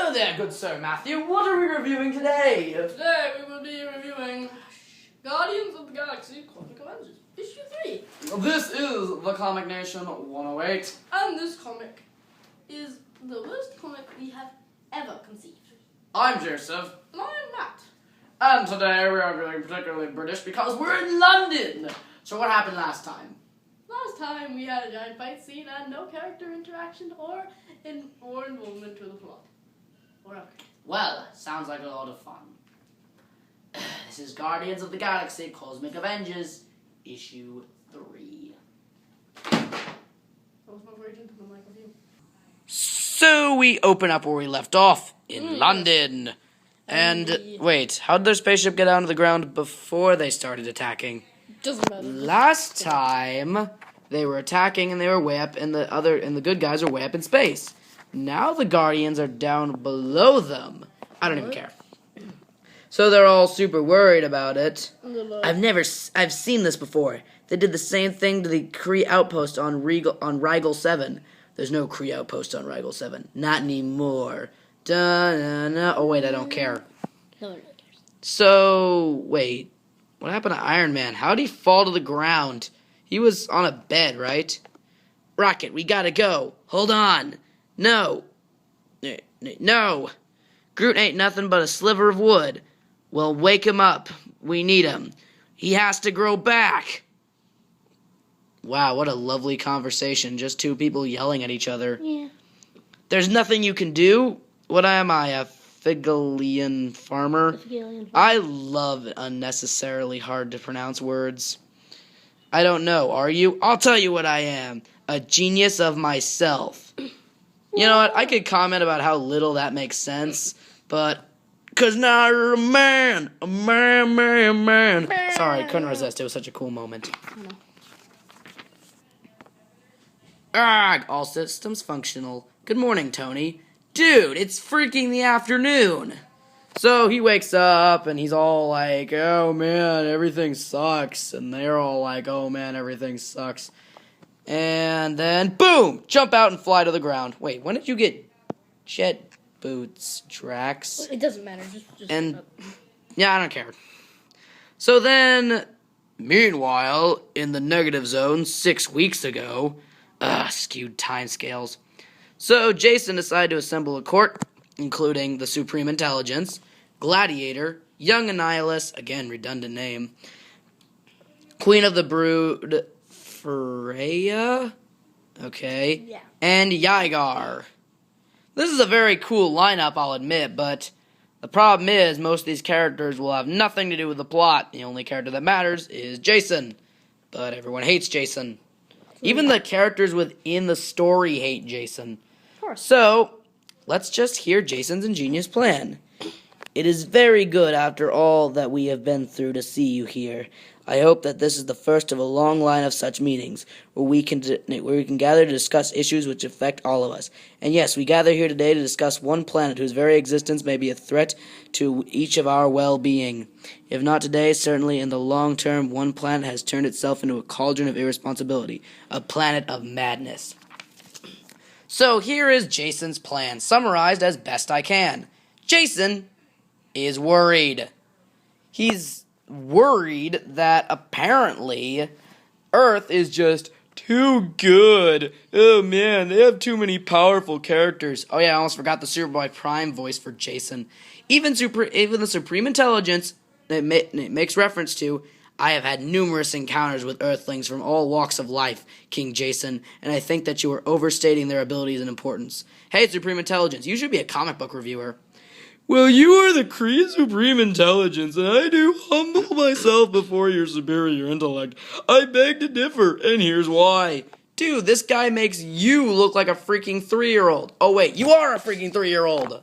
Hello there, good sir Matthew. What are we reviewing today? Today we will be reviewing Guardians of the Galaxy Comic Avengers, issue 3. This is the Comic Nation 108. And this comic is the worst comic we have ever conceived. I'm Joseph. And I'm Matt. And today we are going particularly British because we're in London. So what happened last time? Last time we had a giant fight scene and no character interaction or involvement with the plot. Or okay. Well, sounds like a lot of fun. This is Guardians of the Galaxy Cosmic Avengers, issue 3. So we open up where we left off, in London. And, wait, how did their spaceship get down to the ground before they started attacking? Doesn't matter. Last time, they were attacking and they were way up, and the good guys are way up in space. Now the Guardians are down below them. I don't even care. So they're all super worried about it. I've seen this before. They did the same thing to the Kree outpost on Rigel 7. There's no Kree outpost on Rigel 7. Not anymore. Da-na-na. Oh, wait, I don't care. No one really cares. So, wait. What happened to Iron Man? How did he fall to the ground? He was on a bed, right? Rocket, we gotta go. Hold on. No. No. Groot ain't nothing but a sliver of wood. Well, wake him up. We need him. He has to grow back. Wow, what a lovely conversation. Just two people yelling at each other. Yeah. There's nothing you can do? What am I, a Figalian farmer? I love unnecessarily hard to pronounce words. I don't know, are you? I'll tell you what I am. A genius of myself. You know what? I could comment about how little that makes sense, but... 'Cause now you're a man. A man. Sorry, couldn't resist. It was such a cool moment. All systems functional. Good morning, Tony. Dude, it's freaking the afternoon. So he wakes up and he's all like, oh man, everything sucks. And they're all like, oh man, everything sucks. And then, boom, jump out and fly to the ground. Wait, when did you get jet boots, Drax? It doesn't matter. Just and, yeah, I don't care. So then, meanwhile, in the negative zone 6 weeks ago, skewed timescales. So Jason decided to assemble a court, including the Supreme Intelligence, Gladiator, Young Annihilus, again, redundant name, Queen of the Brood, Freya, okay, yeah. And Yaigar. This is a very cool lineup, I'll admit, but the problem is most of these characters will have nothing to do with the plot. The only character that matters is Jason, but everyone hates Jason. Even the characters within the story hate Jason. Of course. So, let's just hear Jason's ingenious plan. It is very good after all that we have been through to see you here. I hope that this is the first of a long line of such meetings where we can gather to discuss issues which affect all of us. And yes, we gather here today to discuss one planet whose very existence may be a threat to each of our well-being. If not today, certainly in the long term, one planet has turned itself into a cauldron of irresponsibility, a planet of madness. So here is Jason's plan, summarized as best I can. Jason is worried. He's worried that apparently Earth is just too good. Oh man, they have too many powerful characters. Oh yeah, I almost forgot the Superboy Prime voice for Jason. Even the Supreme Intelligence it makes reference to, I have had numerous encounters with Earthlings from all walks of life, King Jason, and I think that you are overstating their abilities and importance. Hey, Supreme Intelligence, you should be a comic book reviewer. Well, you are the Kree Supreme Intelligence, and I do humble myself before your superior intellect. I beg to differ, and here's why. Dude, this guy makes you look like a freaking 3-year-old. Oh, wait, you are a freaking 3-year-old.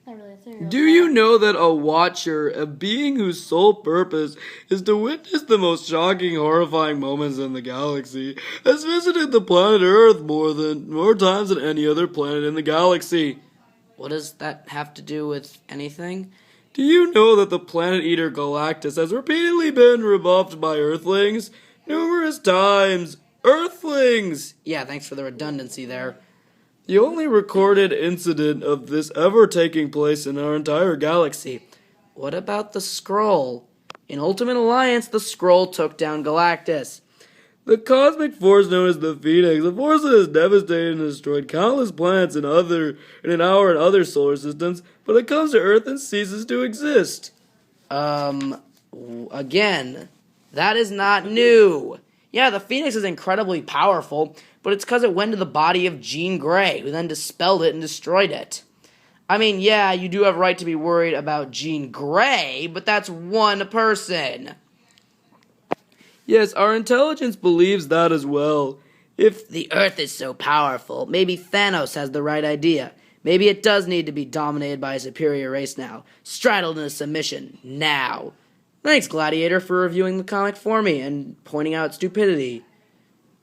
Not really a 3-year-old. Do you know that a watcher, a being whose sole purpose is to witness the most shocking, horrifying moments in the galaxy, has visited the planet Earth more times than any other planet in the galaxy? What does that have to do with anything? Do you know that the planet eater Galactus has repeatedly been rebuffed by Earthlings? Numerous times. Earthlings! Yeah, thanks for the redundancy there. The only recorded incident of this ever taking place in our entire galaxy. What about the Skrull? In Ultimate Alliance, the Skrull took down Galactus. The cosmic force known as the Phoenix, the force that has devastated and destroyed countless planets in our and other solar systems, but it comes to Earth and ceases to exist. Again, that is not new. Yeah, the Phoenix is incredibly powerful, but it's because it went to the body of Jean Grey, who then dispelled it and destroyed it. I mean, yeah, you do have a right to be worried about Jean Grey, but that's one person. Yes, our intelligence believes that as well. If the Earth is so powerful, maybe Thanos has the right idea. Maybe it does need to be dominated by a superior race now. Straddled into submission, now. Thanks, Gladiator, for reviewing the comic for me and pointing out stupidity.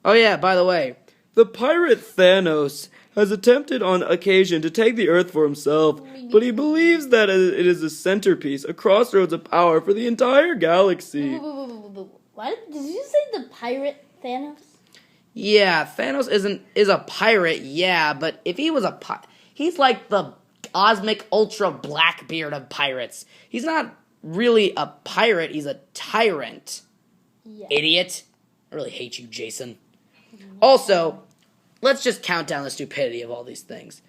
Oh yeah, by the way, the pirate Thanos has attempted on occasion to take the Earth for himself, but he believes that it is a centerpiece, a crossroads of power for the entire galaxy. What? Did you say the pirate Thanos? Yeah, Thanos is a pirate, yeah, but if he was he's like the cosmic ultra Blackbeard of pirates. He's not really a pirate, he's a tyrant. Yeah. Idiot. I really hate you, Jason. Also, let's just count down the stupidity of all these things.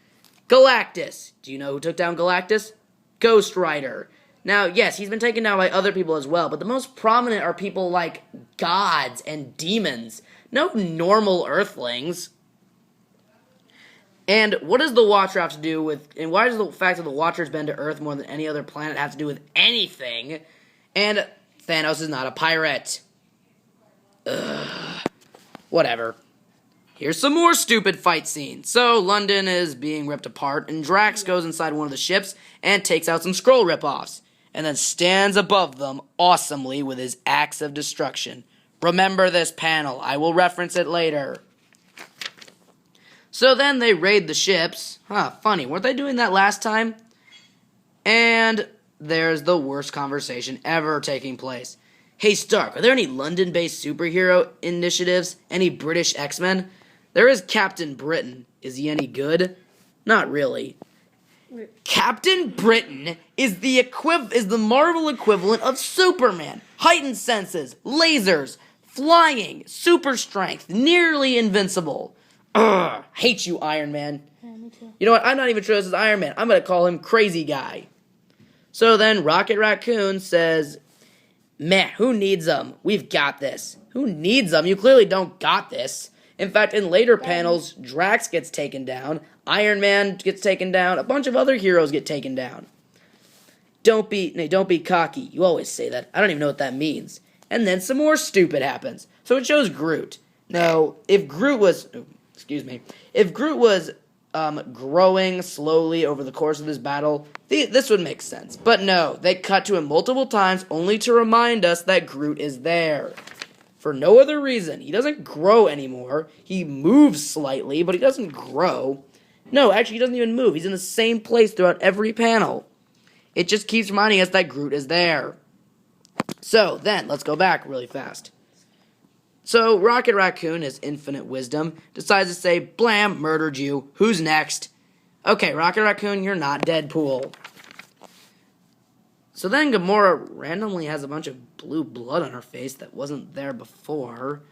Galactus. Do you know who took down Galactus? Ghost Rider. Now, yes, he's been taken down by other people as well, but the most prominent are people like gods and demons. No normal earthlings. And what does the Watcher have to do with... And why does the fact that the Watcher's been to Earth more than any other planet have to do with anything? And Thanos is not a pirate. Ugh. Whatever. Here's some more stupid fight scenes. So, London is being ripped apart, and Drax goes inside one of the ships and takes out some Skrull ripoffs, and then stands above them awesomely with his axe of destruction. Remember this panel. I will reference it later. So then they raid the ships. Funny. Weren't they doing that last time? And there's the worst conversation ever taking place. Hey, Stark, are there any London-based superhero initiatives? Any British X-Men? There is Captain Britain. Is he any good? Not really. Captain Britain is the Marvel equivalent of Superman. Heightened senses, lasers, flying, super strength, nearly invincible. Ugh, hate you, Iron Man. Yeah, me too. You know what? I'm not even sure this is Iron Man. I'm going to call him Crazy Guy. So then Rocket Raccoon says, meh, who needs them? We've got this. Who needs them? You clearly don't got this. In fact, in later panels, Drax gets taken down, Iron Man gets taken down, a bunch of other heroes get taken down. Don't be cocky. You always say that. I don't even know what that means. And then some more stupid happens. So it shows Groot. Now, if Groot was growing slowly over the course of this battle, this would make sense. But no, they cut to him multiple times only to remind us that Groot is there. For no other reason. He doesn't grow anymore. He moves slightly, but he doesn't grow. No, actually, he doesn't even move. He's in the same place throughout every panel. It just keeps reminding us that Groot is there. So, then, let's go back really fast. So, Rocket Raccoon, his infinite wisdom, decides to say, blam, murdered you. Who's next? Okay, Rocket Raccoon, you're not Deadpool. So then Gamora randomly has a bunch of blue blood on her face that wasn't there before.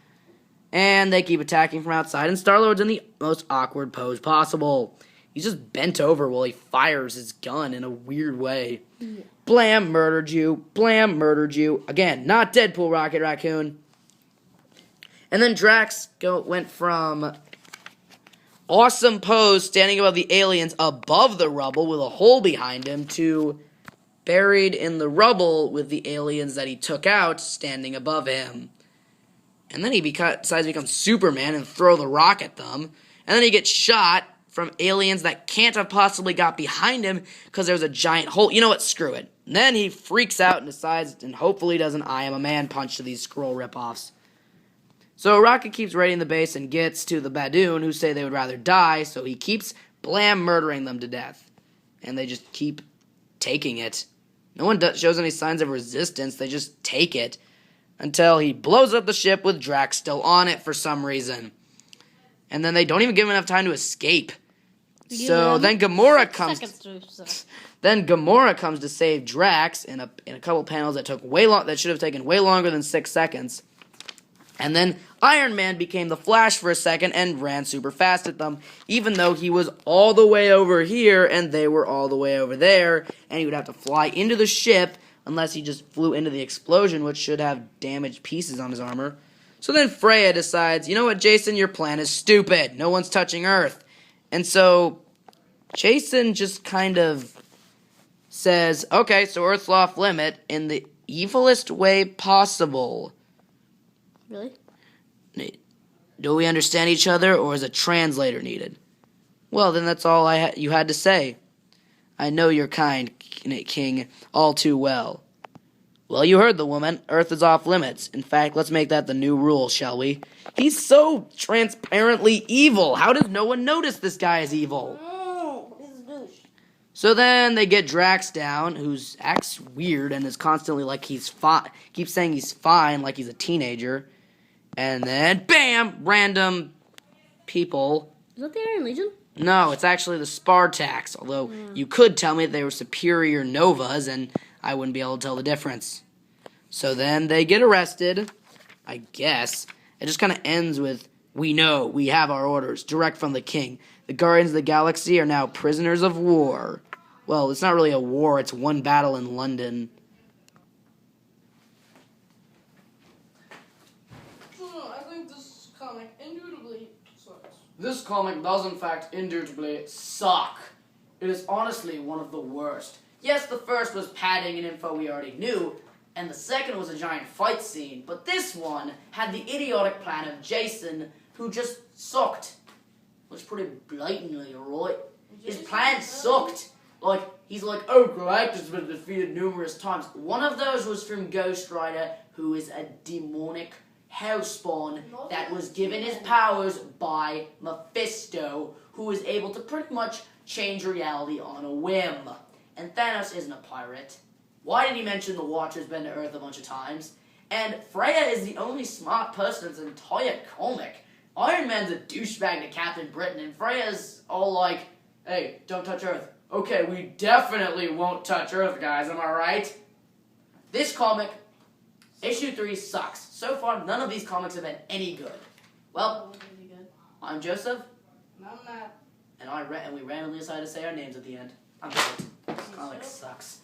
And they keep attacking from outside, and Star-Lord's in the most awkward pose possible. He's just bent over while he fires his gun in a weird way. Yeah. Blam, murdered you. Blam, murdered you. Again, not Deadpool, Rocket Raccoon. And then Drax went from awesome pose standing above the aliens above the rubble with a hole behind him to buried in the rubble with the aliens that he took out standing above him. And then he decides to become Superman and throw the rock at them. And then he gets shot from aliens that can't have possibly got behind him because there's a giant hole. You know what? Screw it. And then he freaks out and decides, and hopefully doesn't I am a man punch to these Skrull ripoffs. So Rocket keeps raiding the base and gets to the Badoon, who say they would rather die, so he keeps blam murdering them to death. And they just keep taking it. No one shows any signs of resistance, they just take it. Until he blows up the ship with Drax still on it for some reason. And then they don't even give him enough time to escape. So then Gamora comes to save Drax in a couple panels that took that should have taken way longer than 6 seconds. And then Iron Man became the Flash for a second and ran super fast at them, even though he was all the way over here and they were all the way over there, and he would have to fly into the ship unless he just flew into the explosion, which should have damaged pieces on his armor. So then Freya decides, you know what, Jason, your plan is stupid. No one's touching Earth. And so Jason just kind of says, okay, so Earth's off limit in the evilest way possible. Really? Do we understand each other, or is a translator needed? Well, then that's all you had to say. I know your kind, King, all too well. Well, you heard the woman. Earth is off limits. In fact, let's make that the new rule, shall we? He's so transparently evil. How does no one notice this guy is evil? Oh, he's a douche. So then they get Drax down, who acts weird and is constantly like he's fine. Keeps saying he's fine, like he's a teenager. And then, bam! Random people. Is that the Iron Legion? No, it's actually the Spartax. Although you could tell me that they were superior Novas, and I wouldn't be able to tell the difference. So then they get arrested, I guess. It just kind of ends with, we know, we have our orders, direct from the king. The Guardians of the Galaxy are now prisoners of war. Well, it's not really a war, it's one battle in London. I think this comic indubitably sucks. This comic does, in fact, indubitably suck. It is honestly one of the worst. Yes, the first was padding and info we already knew, and the second was a giant fight scene, but this one had the idiotic plan of Jason, who just sucked. Let's put it blatantly, alright? His plan sucked. Like, he's like, oh, Galactus has been defeated numerous times. One of those was from Ghost Rider, who is a demonic hellspawn that was given his powers by Mephisto, who is able to pretty much change reality on a whim. And Thanos isn't a pirate. Why did he mention the Watcher's been to Earth a bunch of times? And Freya is the only smart person in this entire comic. Iron Man's a douchebag to Captain Britain, and Freya's all like, hey, don't touch Earth. Okay, we definitely won't touch Earth, guys, am I right? This comic, issue 3, sucks. So far, none of these comics have been any good. Well, I'm Joseph. And I'm Matt. And we randomly decided to say our names at the end. I'm good. This comic sucks.